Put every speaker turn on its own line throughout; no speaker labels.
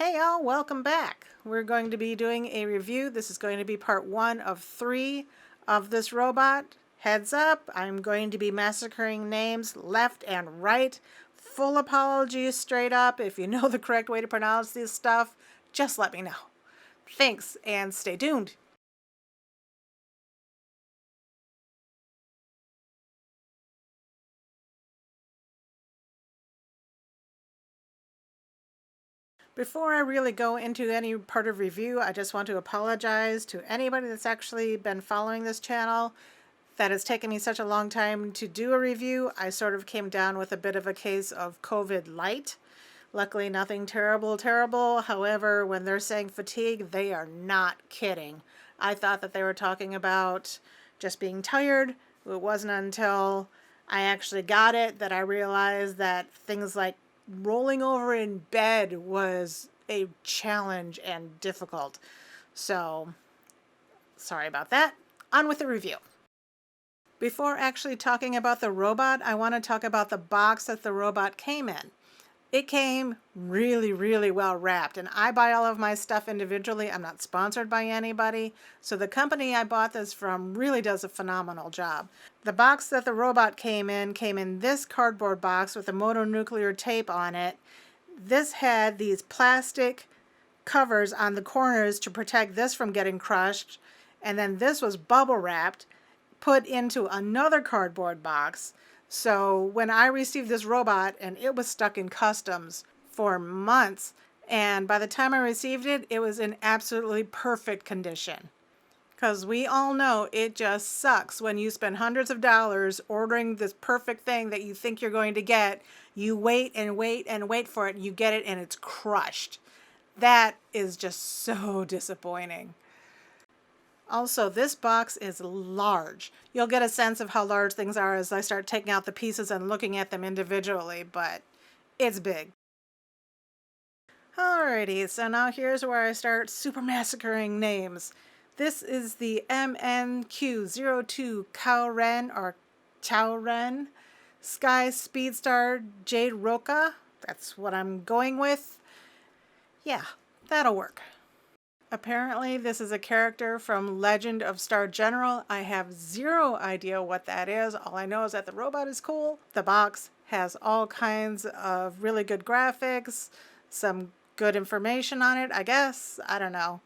Hey y'all, welcome back. We're going to be doing a review. This is going to be part 1 of 3 of this robot. Heads up, I'm going to be massacring names left and right. Full apologies straight up. If you know the correct way to pronounce this stuff, just let me know. Thanks, and stay tuned. Before I really go into any part of review, I just want to apologize to anybody that's actually been following this channel. That it's taken me such a long time to do a review. I sort of came down with a bit of a case of COVID light. Luckily, nothing terrible. However, when they're saying fatigue, they are not kidding. I thought that they were talking about just being tired. It wasn't until I actually got it that I realized that things like rolling over in bed was a challenge and difficult. So, sorry about that. On with the review. Before actually talking about the robot, I want to talk about the box that the robot came in. It came really well wrapped, and I buy all of my stuff individually. I'm not sponsored by anybody, so the company I bought this from really does a phenomenal job. The box that the robot came in this cardboard box with a mononuclear tape on it. This had these plastic covers on the corners to protect this from getting crushed, and then this was bubble wrapped, put into another cardboard box. So when I received this robot, and it was stuck in customs for months, and by the time I received it, it was in absolutely perfect condition. Because we all know it just sucks when you spend hundreds of dollars ordering this perfect thing that you think you're going to get. You wait and wait and wait for it, and you get it, and it's crushed. That is just so disappointing. Also, this box is large. You'll get a sense of how large things are as I start taking out the pieces and looking at them individually, but it's big. Alrighty, so now here's where I start super massacring names. This is the MNQ-02 Cao Ren, or Cao Ren, SKYSPEEDSTAR JADEROCHA. That's what I'm going with. Yeah, that'll work. Apparently, this is a character from Legend of Star General. I have zero idea what that is. All I know is that the robot is cool. The box has all kinds of really good graphics, some good information on it, I guess. I don't know.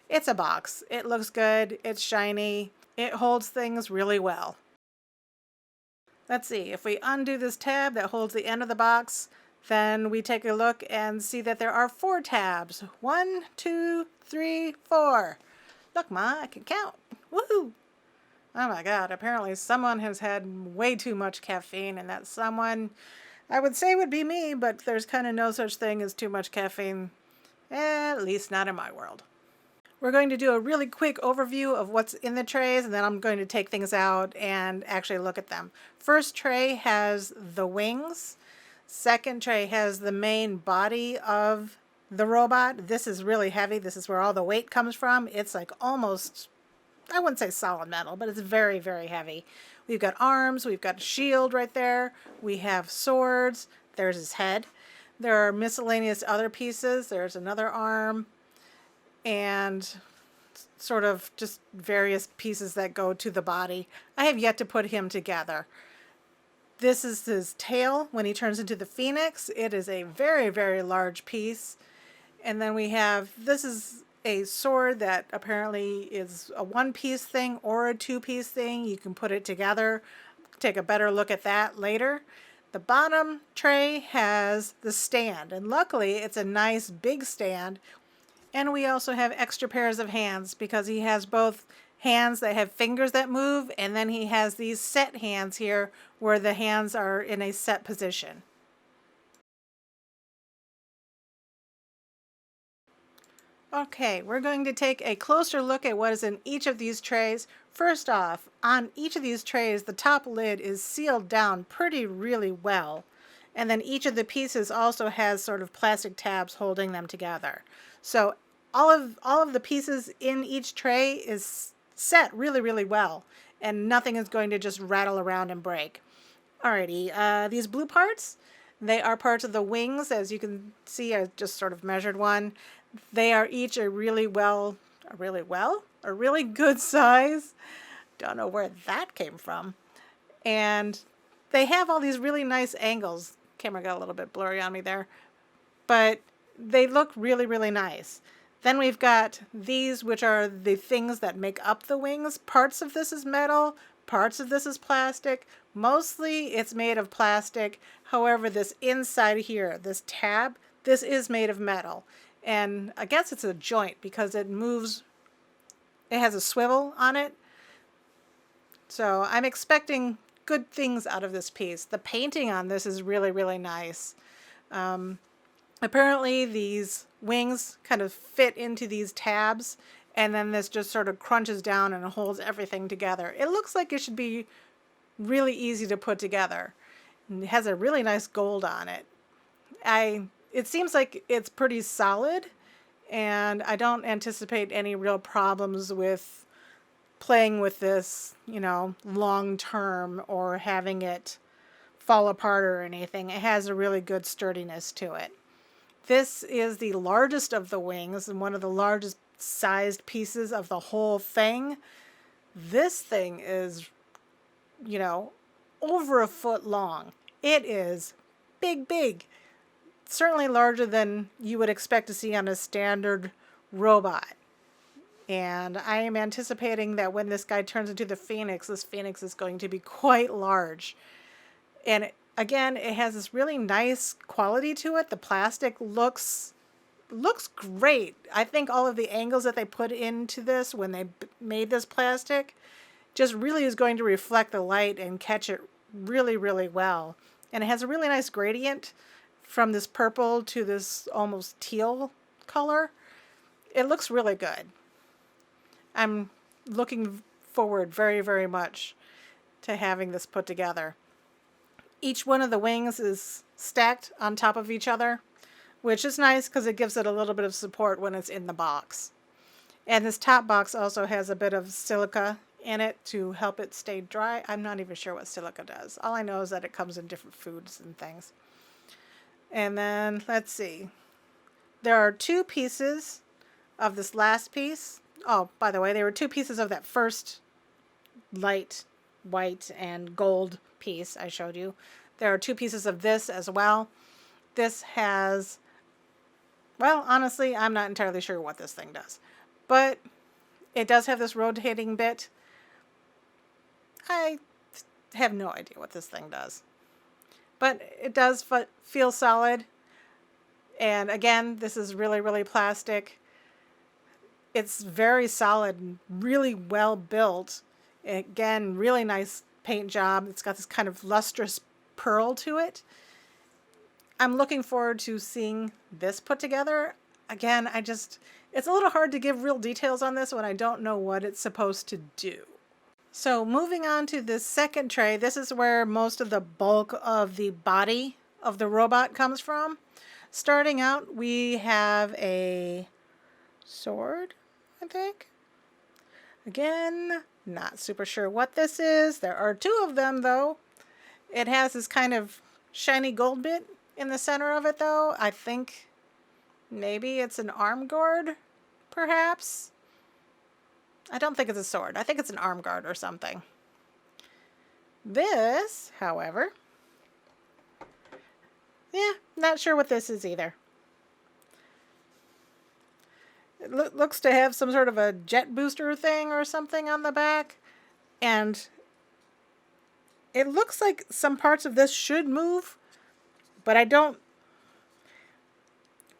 It's a box. It looks good. It's shiny. It holds things really well. Let's see. If we undo this tab that holds the end of the box, then we take a look and see that there are 4 tabs. 1, 2, 3, 4. Look, Ma, I can count. Woohoo! Oh my god, apparently someone has had way too much caffeine, and that someone, I would say would be me, but there's kind of no such thing as too much caffeine. At least not in my world. We're going to do a really quick overview of what's in the trays, and then I'm going to take things out and actually look at them. First tray has the wings. Second tray has the main body of the robot. This is really heavy. This is where all the weight comes from. It's like almost, I wouldn't say solid metal, but it's very heavy. We've got arms. We've got a shield right there. We have swords. There's his head. There are miscellaneous other pieces. There's another arm and sort of just various pieces that go to the body. I have yet to put him together. This is his tail when he turns into the phoenix. It is a very large piece. And then we have, this is a sword that apparently is a 1-piece thing or a 2-piece thing. You can put it together. Take a better look at that later. The bottom tray has the stand, and luckily it's a nice big stand. And we also have extra pairs of hands because he has both hands that have fingers that move, and then he has these set hands here where the hands are in a set position. Okay, we're going to take a closer look at what is in each of these trays. First off, on each of these trays, the top lid is sealed down really well. And then each of the pieces also has sort of plastic tabs holding them together. So all of the pieces in each tray is set really well, and nothing is going to just rattle around and break. Alrighty, these blue parts, They are parts of the wings. As you can see, I just sort of measured one. They are each a really good size. Don't know where that came from. And they have all these really nice angles. Camera got a little bit blurry on me there. But they look really, really nice. Then we've got these, which are the things that make up the wings. Parts of this is metal, parts of this is plastic. Mostly it's made of plastic. However, this inside here, this tab, this is made of metal. And I guess it's a joint because it moves, it has a swivel on it. So I'm expecting good things out of this piece. The painting on this is really, really nice. Apparently these wings kind of fit into these tabs, and then this just sort of crunches down and holds everything together. It looks like it should be really easy to put together. It has a really nice gold on it. It seems like it's pretty solid, and I don't anticipate any real problems with playing with this, you know, long term or having it fall apart or anything. It has a really good sturdiness to it. This is the largest of the wings and one of the largest sized pieces of the whole thing. This thing is, you know, over a foot long. It is big, big. Certainly larger than you would expect to see on a standard robot. And I am anticipating that when this guy turns into the Phoenix, this Phoenix is going to be quite large. And again, it has this really nice quality to it. The plastic looks great. I think all of the angles that they put into this when they made this plastic just really is going to reflect the light and catch it really, really well. And it has a really nice gradient from this purple to this almost teal color. It looks really good. I'm looking forward very, very much to having this put together. Each one of the wings is stacked on top of each other, which is nice because it gives it a little bit of support when it's in the box. And this top box also has a bit of silica in it to help it stay dry. I'm not even sure what silica does. All I know is that it comes in different foods and things. And then, let's see. There are two pieces of this last piece. Oh, by the way, there were two pieces of that first light white and gold piece I showed you. There are two pieces of this as well. This has, well, honestly, I'm not entirely sure what this thing does. But it does have this rotating bit. I have no idea what this thing does. But it does feel solid. And again, this is really, really plastic. It's very solid and really well built. Again, really nice paint job. It's got this kind of lustrous pearl to it. I'm looking forward to seeing this put together. Again, it's a little hard to give real details on this when I don't know what it's supposed to do. So moving on to this second tray, this is where most of the bulk of the body of the robot comes from. Starting out, we have a sword, I think. Again, not super sure what this is. There are two of them, though. It has this kind of shiny gold bit in the center of it, though. I think maybe it's an arm guard, perhaps. I don't think it's a sword. I think it's an arm guard or something. This, however, yeah, not sure what this is either. It looks to have some sort of a jet booster thing or something on the back. And it looks like some parts of this should move, but I don't.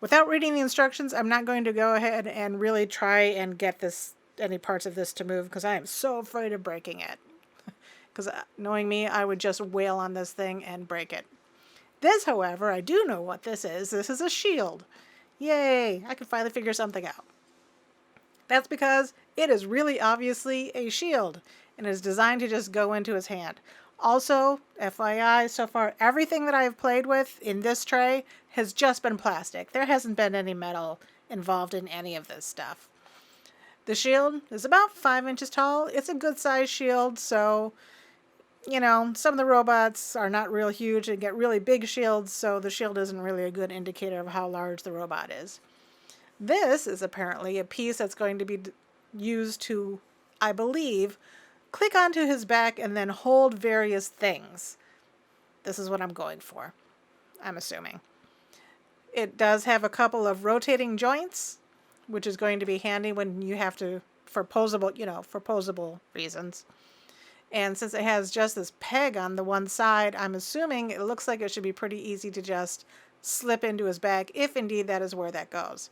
Without reading the instructions, I'm not going to go ahead and really try and get any parts of this to move because I am so afraid of breaking it. Because knowing me, I would just wail on this thing and break it. This, however, I do know what this is. This is a shield. Yay! I can finally figure something out. That's because it is really obviously a shield and is designed to just go into his hand. Also, FYI, so far everything that I have played with in this tray has just been plastic. There hasn't been any metal involved in any of this stuff. The shield is about 5 inches tall. It's a good size shield, so you know, some of the robots are not real huge and get really big shields, so the shield isn't really a good indicator of how large the robot is. This is apparently a piece that's going to be used to, I believe, click onto his back and then hold various things. This is what I'm going for, I'm assuming. It does have a couple of rotating joints, which is going to be handy when you have to, for posable, you know, for posable reasons. And since it has just this peg on the one side, I'm assuming it looks like it should be pretty easy to just slip into his bag, if indeed that is where that goes.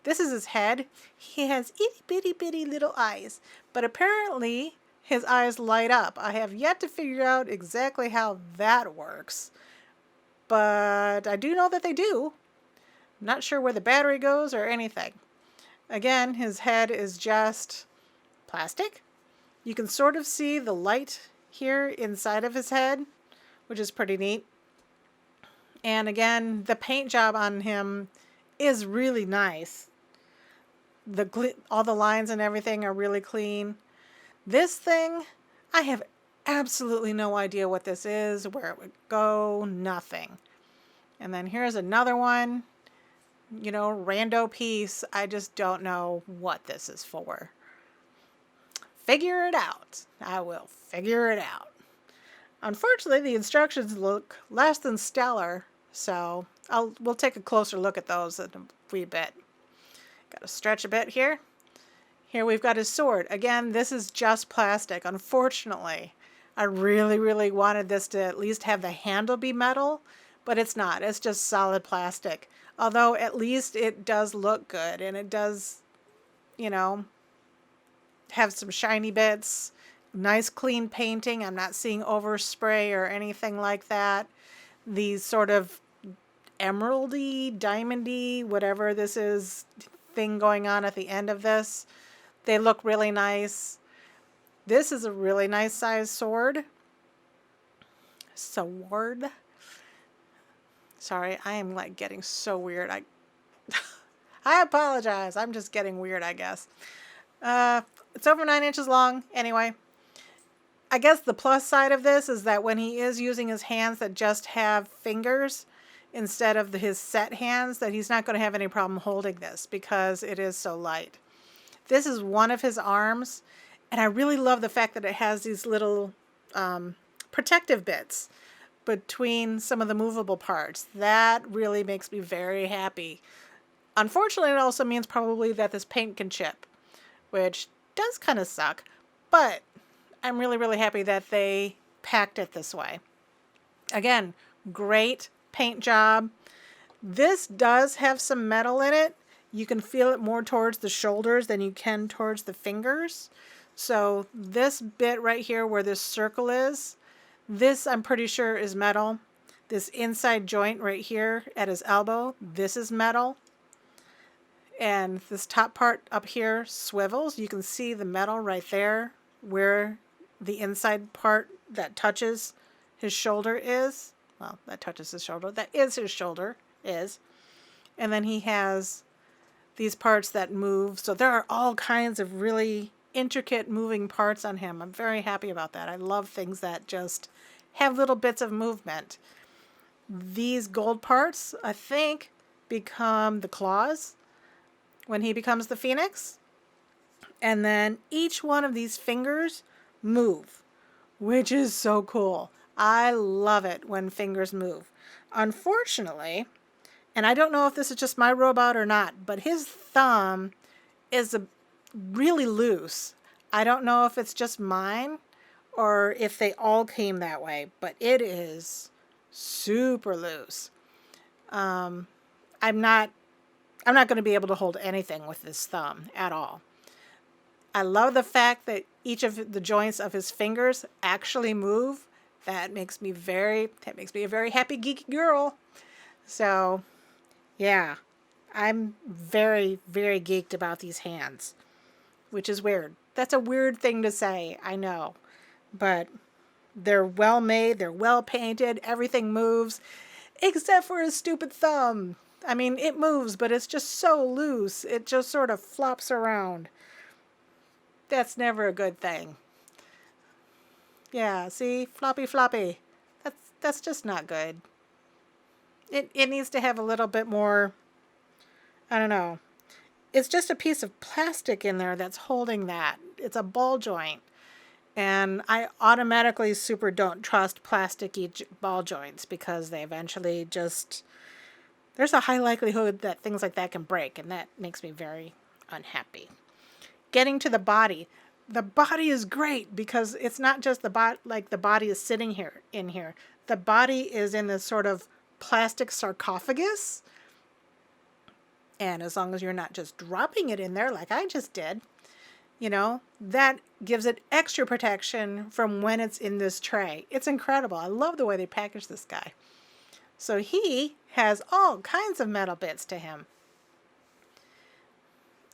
This is his head. He has itty bitty bitty little eyes, but apparently his eyes light up. I have yet to figure out exactly how that works, but I do know that they do. I'm not sure where the battery goes or anything. Again, his head is just plastic. You can sort of see the light here inside of his head, which is pretty neat. And again, the paint job on him is really nice. All the lines and everything are really clean. This thing, I have absolutely no idea what this is, where it would go, nothing. And then here's another one, you know, rando piece. I just don't know what this is for. Figure it out. I will figure it out. Unfortunately, the instructions look less than stellar, so we'll take a closer look at those in a wee bit. Got to stretch a bit here. Here we've got his sword. Again, this is just plastic, unfortunately. I really, really wanted this to at least have the handle be metal, but it's not. It's just solid plastic. Although at least it does look good, and it does, you know, have some shiny bits, nice clean painting. I'm not seeing overspray or anything like that. These sort of emeraldy, diamondy, whatever this is, thing going on at the end of this, they look really nice. This is a really nice size sword. Sorry, I am like getting so weird. I apologize. I'm just getting weird, I guess. It's over 9 inches long. Anyway, I guess the plus side of this is that when he is using his hands that just have fingers instead of his set hands, that he's not going to have any problem holding this because it is so light. This is one of his arms, and I really love the fact that it has these little protective bits between some of the movable parts. That really makes me very happy. Unfortunately, it also means probably that this paint can chip, which does kind of suck, but I'm really, really happy that they packed it this way. Again, great paint job. This does have some metal in it. You can feel it more towards the shoulders than you can towards the fingers. So this bit right here where this circle is, this I'm pretty sure is metal. This inside joint right here at his elbow, this is metal. And this top part up here swivels. You can see the metal right there where the inside part that touches his shoulder is. Well, that touches his shoulder. That is his shoulder, is. And then he has these parts that move. So there are all kinds of really intricate moving parts on him. I'm very happy about that. I love things that just have little bits of movement. These gold parts, I think, become the claws when he becomes the Phoenix. And then each one of these fingers move, which is so cool. I love it when fingers move. Unfortunately, and I don't know if this is just my robot or not, but his thumb is really loose. I don't know if it's just mine or if they all came that way, but it is super loose. I'm not going to be able to hold anything with this thumb at all. I love the fact that each of the joints of his fingers actually move. That makes me a very happy geeky girl. So, yeah, I'm very, very geeked about these hands, which is weird. That's a weird thing to say, I know, but they're well made, they're well painted, everything moves, except for his stupid thumb. I mean, it moves, but it's just so loose. It just sort of flops around. That's never a good thing. Yeah, see? Floppy floppy. That's just not good. It needs to have a little bit more, I don't know. It's just a piece of plastic in there that's holding that. It's a ball joint. And I automatically super don't trust plasticky ball joints because they eventually just, there's a high likelihood that things like that can break, and that makes me very unhappy. Getting to the body. The body is great because it's not just the body, like the body is sitting here in here. The body is in this sort of plastic sarcophagus. And as long as you're not just dropping it in there like I just did, you know, that gives it extra protection from when it's in this tray. It's incredible. I love the way they package this guy. So he has all kinds of metal bits to him.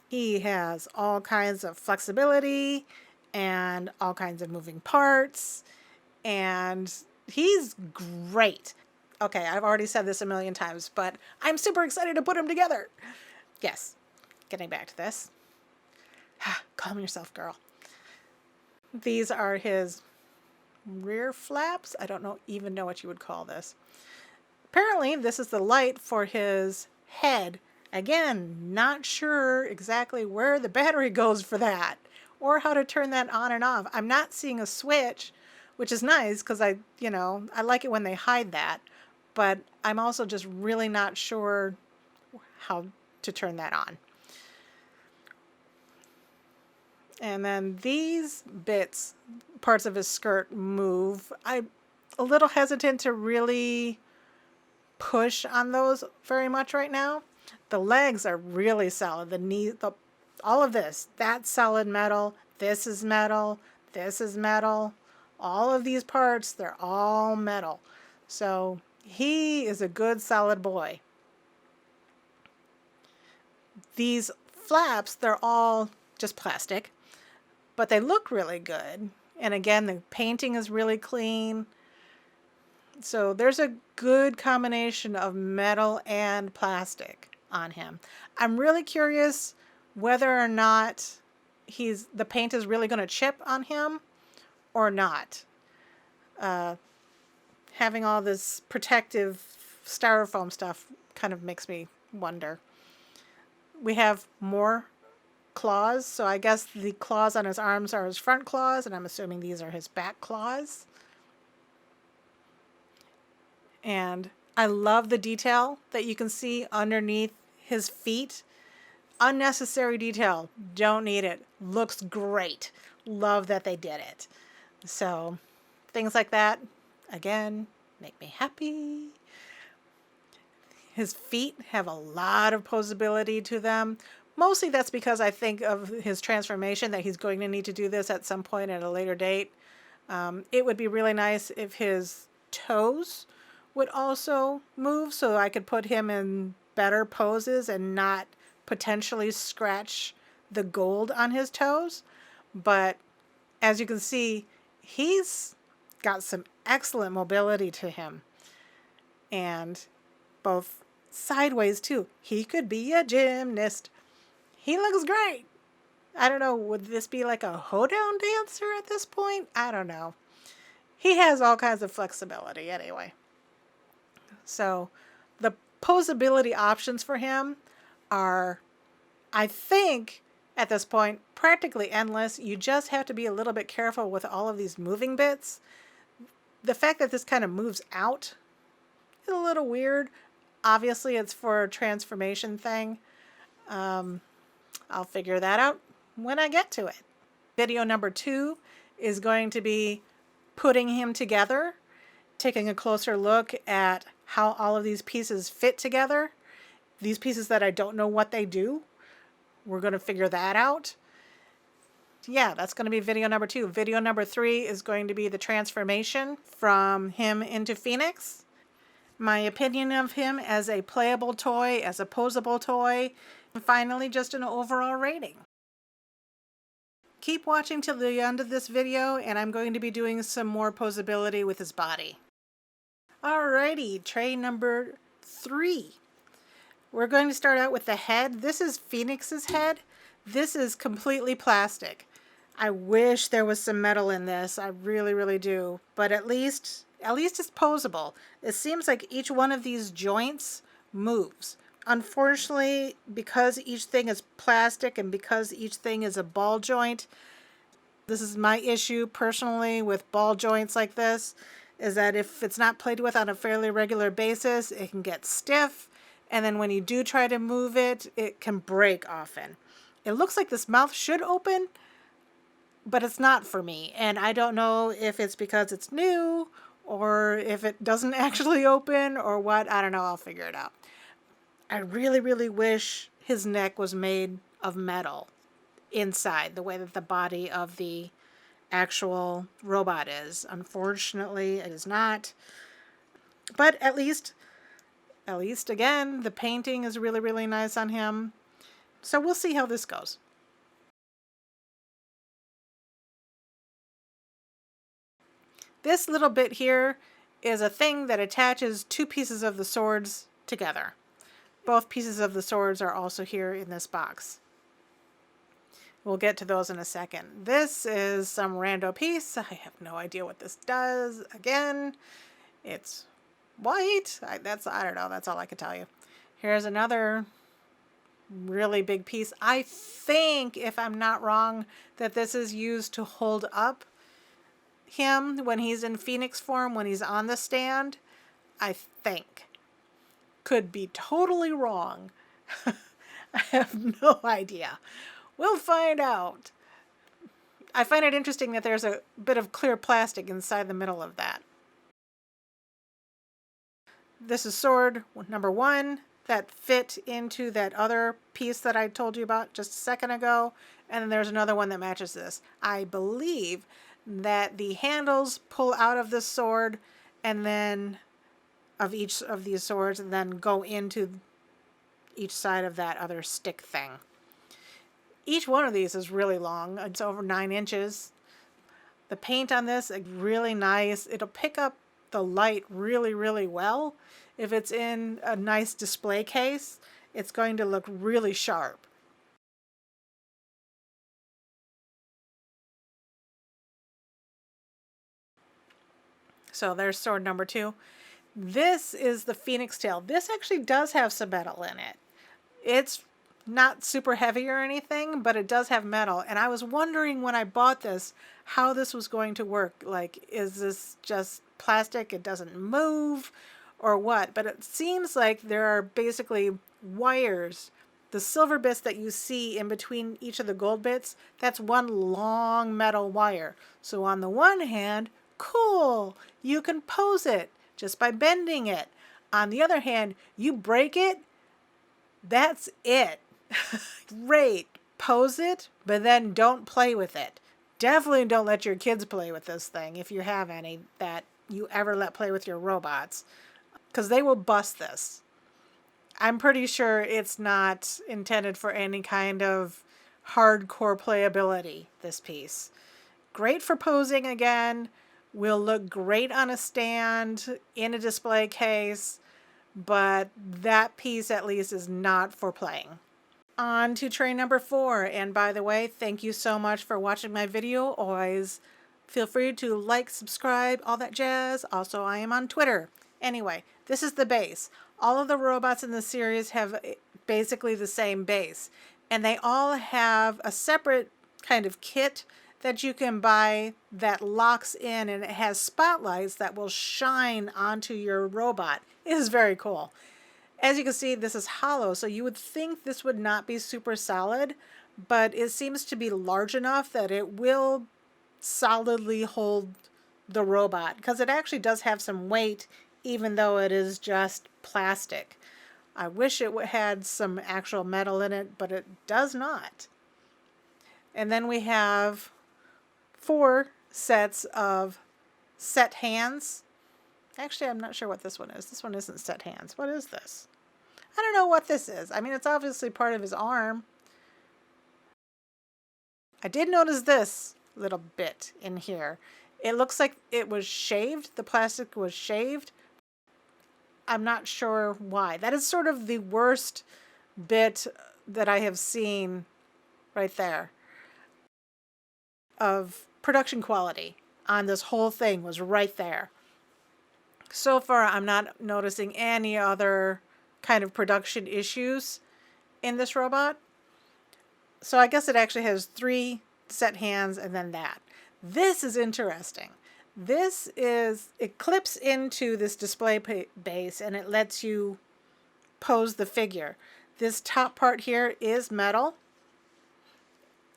He has all kinds of flexibility and all kinds of moving parts. And he's great. Okay, I've already said this a million times, but I'm super excited to put him together. Yes, getting back to this. Calm yourself, girl. These are his rear flaps. I don't even know what you would call this. Apparently, this is the light for his head. Again, not sure exactly where the battery goes for that or how to turn that on and off. I'm not seeing a switch, which is nice because I like it when they hide that. But I'm also just really not sure how to turn that on. And then these bits, parts of his skirt move. I'm a little hesitant to really push on those very much right now. The legs are really solid. The knee, all of this, that's solid metal. This is metal. This is metal. All of these parts, they're all metal. So he is a good solid boy. These flaps, they're all just plastic, but they look really good. And again, the painting is really clean. So there's a good combination of metal and plastic on him. I'm really curious whether or not the paint is really going to chip on him or not. Having all this protective styrofoam stuff kind of makes me wonder. We have more claws, so I guess the claws on his arms are his front claws, and I'm assuming these are his back claws. And I love the detail that you can see underneath his feet. Unnecessary detail. Don't need it. Looks great. Love that they did it. So things like that, again, make me happy. His feet have a lot of posability to them. Mostly that's because I think of his transformation, that he's going to need to do this at some point at a later date. It would be really nice if his toes would also move so I could put him in better poses and not potentially scratch the gold on his toes. But as you can see, he's got some excellent mobility to him. And both sideways too. He could be a gymnast. He looks great. I don't know, would this be like a hoedown dancer at this point? I don't know. He has all kinds of flexibility anyway. So the posability options for him are, I think, at this point, practically endless. You just have to be a little bit careful with all of these moving bits. The fact that this kind of moves out is a little weird. Obviously, it's for a transformation thing. I'll figure that out when I get to it. Video number 2 is going to be putting him together, taking a closer look at how all of these pieces fit together. These pieces that I don't know what they do, we're going to figure that out. Yeah, that's going to be video number 2. Video number 3 is going to be the transformation from him into Phoenix. My opinion of him as a playable toy, as a posable toy, and finally just an overall rating. Keep watching till the end of this video, and I'm going to be doing some more posability with his body. Alrighty, tray number 3. We're going to start out with the head. This is Phoenix's head. This is completely plastic. I wish there was some metal in this. I really, really do. But at least it's posable. It seems like each one of these joints moves. Unfortunately, because each thing is plastic and because each thing is a ball joint, this is my issue personally with ball joints like this, is that if it's not played with on a fairly regular basis, it can get stiff. And then when you do try to move it, it can break often. It looks like this mouth should open, but it's not for me. And I don't know if it's because it's new or if it doesn't actually open or what. I don't know. I'll figure it out. I really, really wish his neck was made of metal inside, the way that the body of the actual robot is. Unfortunately, it is not. But at least again, the painting is really, really nice on him. So we'll see how this goes. This little bit here is a thing that attaches two pieces of the swords together. Both pieces of the swords are also here in this box. We'll get to those in a second. This is some rando piece. I have no idea what this does. Again, it's white. I don't know. That's all I can tell you. Here's another really big piece. I think, if I'm not wrong, that this is used to hold up him when he's in Phoenix form, when he's on the stand. I think. Could be totally wrong. I have no idea. We'll find out. I find it interesting that there's a bit of clear plastic inside the middle of that. This is sword number 1 that fit into that other piece that I told you about just a second ago. And then there's another one that matches this. I believe that the handles pull out of this sword and then of each of these swords and then go into each side of that other stick thing. Each one of these is really long. It's over 9 inches. The paint on this is really nice. It'll pick up the light really, really well. If it's in a nice display case, it's going to look really sharp. So there's sword number 2. This is the Phoenix tail. This actually does have some metal in it. It's not super heavy or anything, but it does have metal. And I was wondering when I bought this how this was going to work. Like, is this just plastic, it doesn't move, or what? But it seems like there are basically wires. The silver bits that you see in between each of the gold bits, that's one long metal wire. So on the one hand, cool, you can pose it just by bending it. On the other hand, you break it, that's it. Great. Pose it, but then don't play with it. Definitely don't let your kids play with this thing, if you have any that you ever let play with your robots, because they will bust this. I'm pretty sure it's not intended for any kind of hardcore playability, this piece. Great for posing again. Will look great on a stand, in a display case, but that piece at least is not for playing. On to tray number 4, and by the way, thank you so much for watching my video. Always feel free to like, subscribe, all that jazz. Also, I am on Twitter. Anyway, this is the base. All of the robots in the series have basically the same base, and they all have a separate kind of kit that you can buy that locks in, and it has spotlights that will shine onto your robot. It is very cool. As you can see, this is hollow, so you would think this would not be super solid, but it seems to be large enough that it will solidly hold the robot, because it actually does have some weight, even though it is just plastic. I wish it had some actual metal in it, but it does not. And then we have 4 sets of set hands. Actually, I'm not sure what this one is. This one isn't set hands. What is this? I don't know what this is. I mean, it's obviously part of his arm. I did notice this little bit in here. It looks like it was shaved. The plastic was shaved. I'm not sure why. That is sort of the worst bit that I have seen right there. of production quality on this whole thing was right there. So far, I'm not noticing any other kind of production issues in this robot. So I guess it actually has 3 set hands and then that. This is interesting. It clips into this display base and it lets you pose the figure. This top part here is metal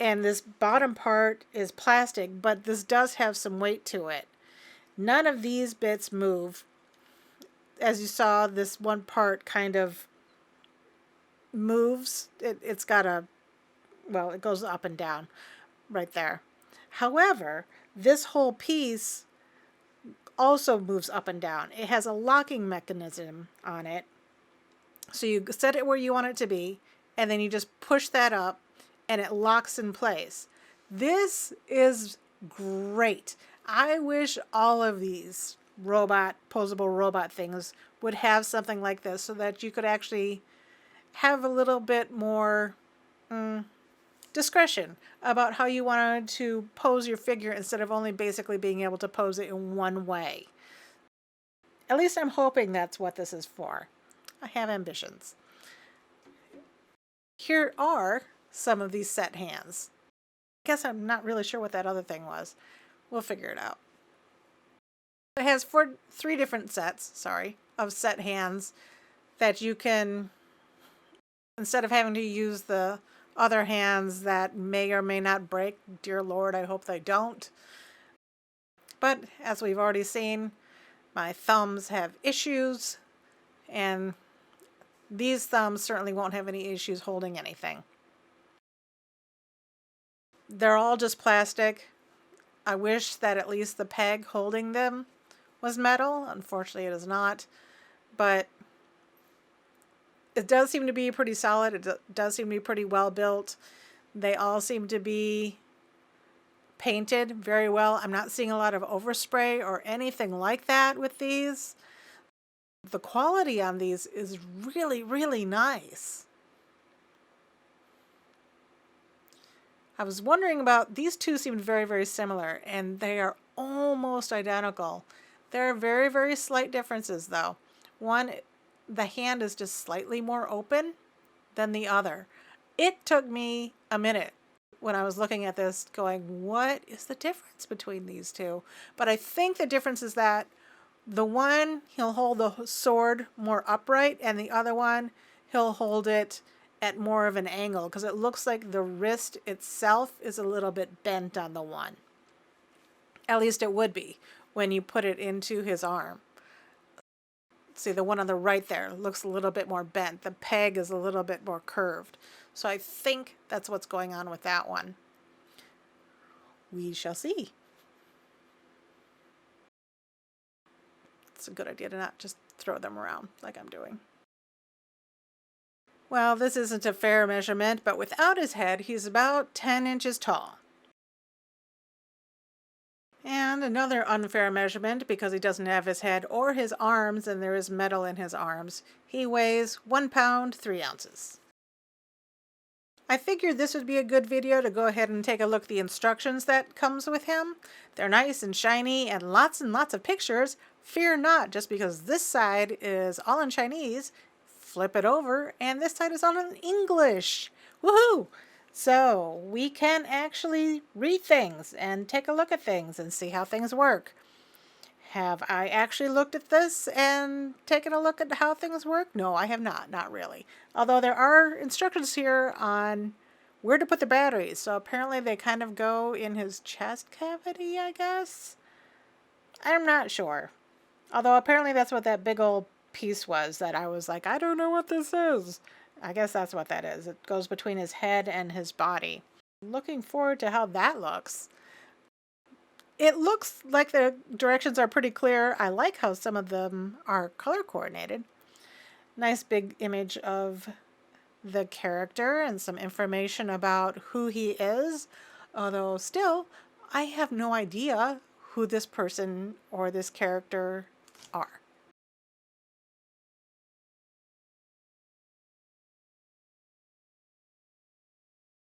and this bottom part is plastic, but this does have some weight to it. None of these bits move. As you saw, this one part kind of moves. It's got a, well, it goes up and down right there. However, this whole piece also moves up and down. It has a locking mechanism on it. So you set it where you want it to be, and then you just push that up, and it locks in place. This is great. I wish all of these posable robot things would have something like this so that you could actually have a little bit more discretion about how you wanted to pose your figure instead of only basically being able to pose it in one way. At least I'm hoping that's what this is for. I have ambitions. Here are some of these set hands. I guess I'm not really sure what that other thing was. We'll figure it out. It has 3 different sets, of set hands that you can, instead of having to use the other hands that may or may not break, dear Lord, I hope they don't. But as we've already seen, my thumbs have issues, and these thumbs certainly won't have any issues holding anything. They're all just plastic. I wish that at least the peg holding them was metal. Unfortunately, it is not. But it does seem to be pretty solid. It does seem to be pretty well built. They all seem to be painted very well. I'm not seeing a lot of overspray or anything like that with these. The quality on these is really, really nice. I was wondering about, these two seemed very, very similar, and they are almost identical. There are very, very slight differences though. One, the hand is just slightly more open than the other. It took me a minute when I was looking at this going, what is the difference between these two? But I think the difference is that the one, he'll hold the sword more upright, and the other one, he'll hold it at more of an angle, because it looks like the wrist itself is a little bit bent on the one. At least it would be when you put it into his arm. See, the one on the right there looks a little bit more bent. The peg is a little bit more curved. So I think that's what's going on with that one. We shall see. It's a good idea to not just throw them around like I'm doing. Well, this isn't a fair measurement, but without his head, he's about 10 inches tall. And another unfair measurement, because he doesn't have his head or his arms, and there is metal in his arms. He weighs 1 pound, 3 ounces. I figured this would be a good video to go ahead and take a look at the instructions that comes with him. They're nice and shiny and lots of pictures. Fear not, just because this side is all in Chinese, flip it over and this side is all in English. Woohoo! So we can actually read things and take a look at things and see how things work. Have I actually looked at this and taken a look at how things work? No, I have not really. Although there are instructions here on where to put the batteries. So apparently they kind of go in his chest cavity, I guess. I'm not sure. Although apparently that's what that big old piece was that I was like, I don't know what this is. I guess that's what that is. It goes between his head and his body. Looking forward to how that looks. It looks like the directions are pretty clear. I like how some of them are color coordinated. Nice big image of the character and some information about who he is. Although still, I have no idea who this person or this character are.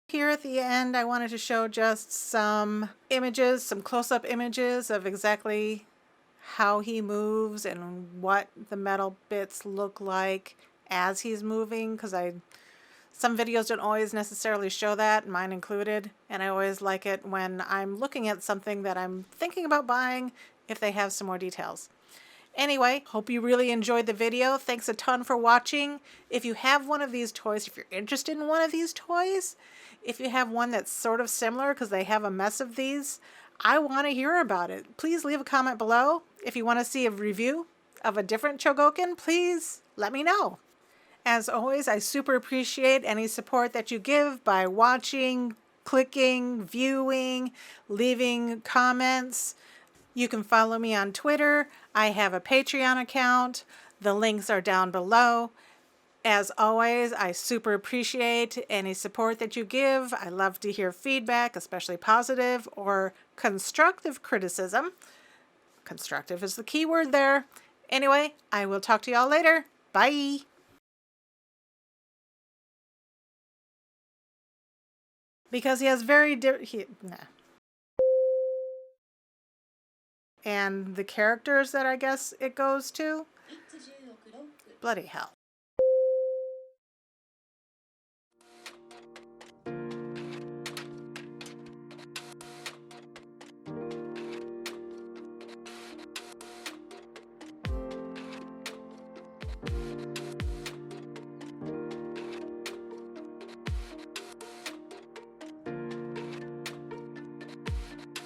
Here at the end, I wanted to show just some images, some close-up images of exactly how he moves and what the metal bits look like as he's moving, because some videos don't always necessarily show that, mine included, and I always like it when I'm looking at something that I'm thinking about buying if they have some more details. Anyway, hope you really enjoyed the video. Thanks a ton for watching. If you have one of these toys, if you're interested in one of these toys, if you have one that's sort of similar because they have a mess of these, I want to hear about it. Please leave a comment below. If you want to see a review of a different Chogokin, please let me know. As always, I super appreciate any support that you give by watching, clicking, viewing, leaving comments. You can follow me on Twitter. I have a Patreon account. The links are down below. As always, I super appreciate any support that you give. I love to hear feedback, especially positive or constructive criticism. Constructive is the key word there. Anyway, I will talk to y'all later. Bye. Because he has very nah. And the characters that I guess it goes to? Bloody hell.